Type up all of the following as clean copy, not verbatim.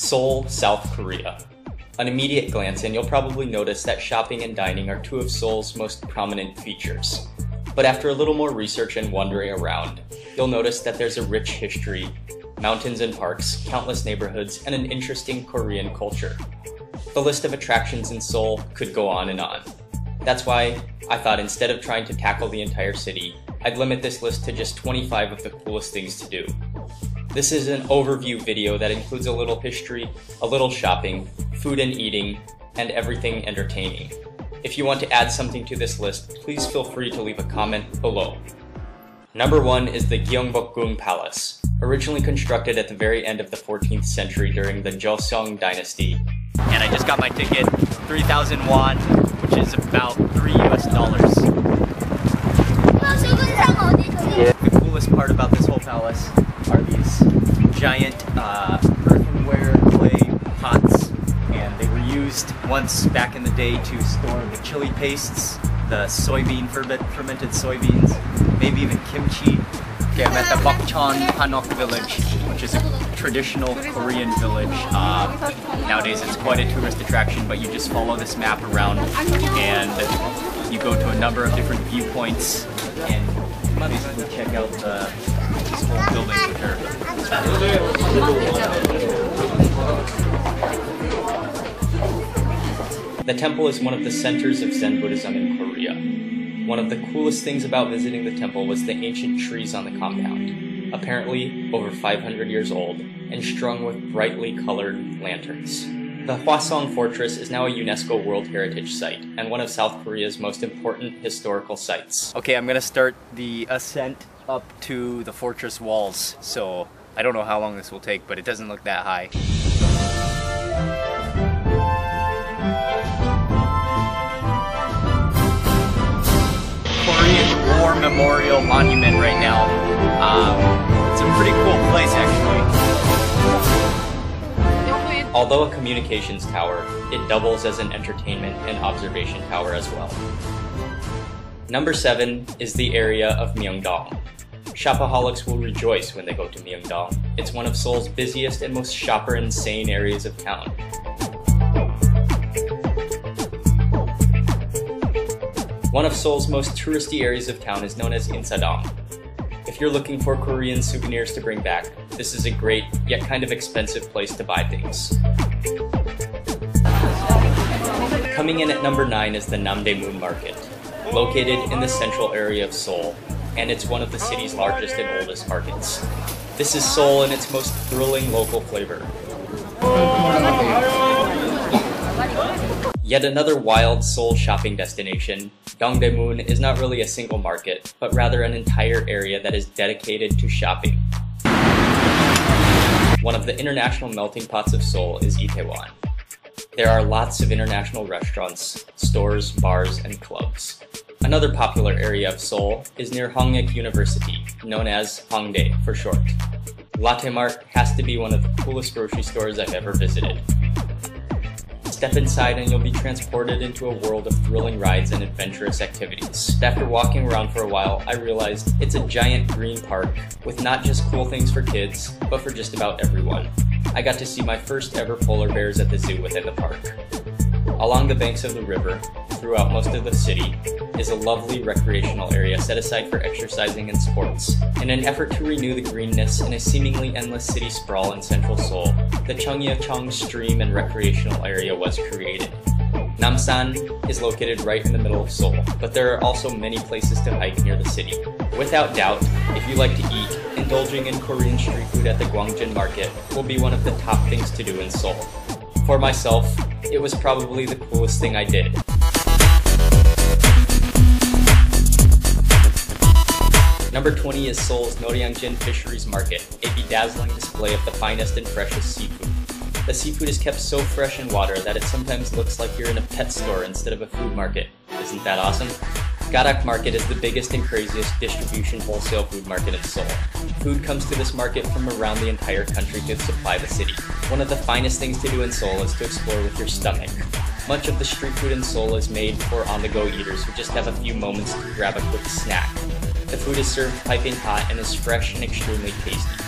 Seoul, South Korea. An immediate glance in, you'll probably notice that shopping and dining are two of Seoul's most prominent features. But after a little more research and wandering around, you'll notice that there's a rich history, mountains and parks, countless neighborhoods, and an interesting Korean culture. The list of attractions in Seoul could go on and on. That's why I thought instead of trying to tackle the entire city, I'd limit this list to just 25 of the coolest things to do. This is an overview video that includes a little history, a little shopping, food and eating, and everything entertaining. If you want to add something to this list, please feel free to leave a comment below. Number 1 is the Gyeongbokgung Palace. Originally constructed at the very end of the 14th century during the Joseon dynasty. And I just got my ticket, 3,000 won, which is about $3 US. The coolest part about this whole palace are these giant earthenware clay pots, and they were used once back in the day to store the chili pastes, the fermented soybeans, maybe even kimchi. Okay, I'm at the Bokcheon Hanok village, which is a traditional Korean village. Nowadays it's quite a tourist attraction, but you just follow this map around and you go to a number of different viewpoints and basically check out this whole building, which are The temple is one of the centers of Zen Buddhism in Korea. One of the coolest things about visiting the temple was the ancient trees on the compound, apparently over 500 years old, and strung with brightly colored lanterns. The Hwasong Fortress is now a UNESCO World Heritage Site, and one of South Korea's most important historical sites. Okay, I'm gonna start the ascent up to the fortress walls, so I don't know how long this will take, but it doesn't look that high. Korean War Memorial Monument right now. It's a pretty cool place, actually. Although a communications tower, it doubles as an entertainment and observation tower as well. Number 7 is the area of Myeongdong. Shopaholics will rejoice when they go to Myeongdong. It's one of Seoul's busiest and most shopper-insane areas of town. One of Seoul's most touristy areas of town is known as Insadong. If you're looking for Korean souvenirs to bring back, this is a great, yet kind of expensive place to buy things. Coming in at number 9 is the Namdaemun Market, located in the central area of Seoul, and it's one of the city's largest and oldest markets. This is Seoul in its most thrilling local flavor. Yet another wild Seoul shopping destination, Dongdaemun is not really a single market, but rather an entire area that is dedicated to shopping. One of the international melting pots of Seoul is Itaewon. There are lots of international restaurants, stores, bars, and clubs. Another popular area of Seoul is near Hongik University, known as Hongdae for short. Latte Mart has to be one of the coolest grocery stores I've ever visited. Step inside and you'll be transported into a world of thrilling rides and adventurous activities. After walking around for a while, I realized it's a giant green park with not just cool things for kids, but for just about everyone. I got to see my first ever polar bears at the zoo within the park. Along the banks of the river, throughout most of the city, is a lovely recreational area set aside for exercising and sports. In an effort to renew the greenness in a seemingly endless city sprawl in central Seoul, the Cheongyecheong Stream and Recreational Area was created. Namsan is located right in the middle of Seoul, but there are also many places to hike near the city. Without doubt, if you like to eat, indulging in Korean street food at the Gwangjin Market will be one of the top things to do in Seoul. For myself, it was probably the coolest thing I did. Number 20 is Seoul's Noryangjin Fisheries Market, a bedazzling display of the finest and freshest seafood. The seafood is kept so fresh in water that it sometimes looks like you're in a pet store instead of a food market. Isn't that awesome? Garak Market is the biggest and craziest distribution wholesale food market in Seoul. Food comes to this market from around the entire country to supply the city. One of the finest things to do in Seoul is to explore with your stomach. Much of the street food in Seoul is made for on-the-go eaters who just have a few moments to grab a quick snack. The food is served piping hot and is fresh and extremely tasty.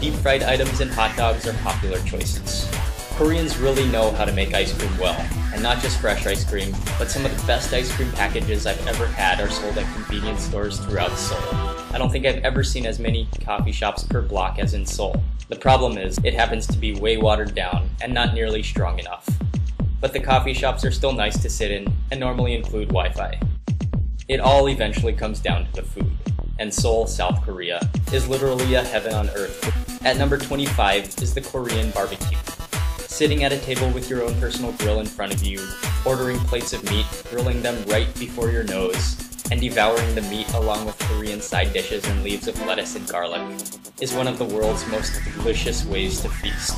Deep fried items and hot dogs are popular choices. Koreans really know how to make ice cream well, and not just fresh ice cream, but some of the best ice cream packages I've ever had are sold at convenience stores throughout Seoul. I don't think I've ever seen as many coffee shops per block as in Seoul. The problem is, it happens to be way watered down and not nearly strong enough. But the coffee shops are still nice to sit in and normally include Wi-Fi. It all eventually comes down to the food, and Seoul, South Korea, is literally a heaven on earth. At number 25 is the Korean barbecue. Sitting at a table with your own personal grill in front of you, ordering plates of meat, grilling them right before your nose, and devouring the meat along with Korean side dishes and leaves of lettuce and garlic is one of the world's most delicious ways to feast.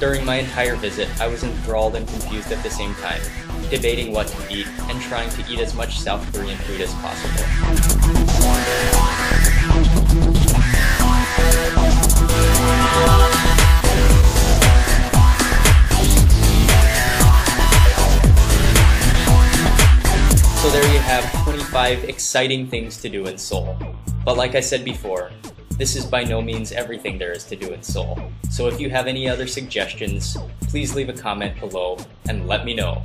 During my entire visit, I was enthralled and confused at the same time, debating what to eat and trying to eat as much South Korean food as possible. So there you have 25 exciting things to do in Seoul. But like I said before, this is by no means everything there is to do in Seoul. So if you have any other suggestions, please leave a comment below and let me know.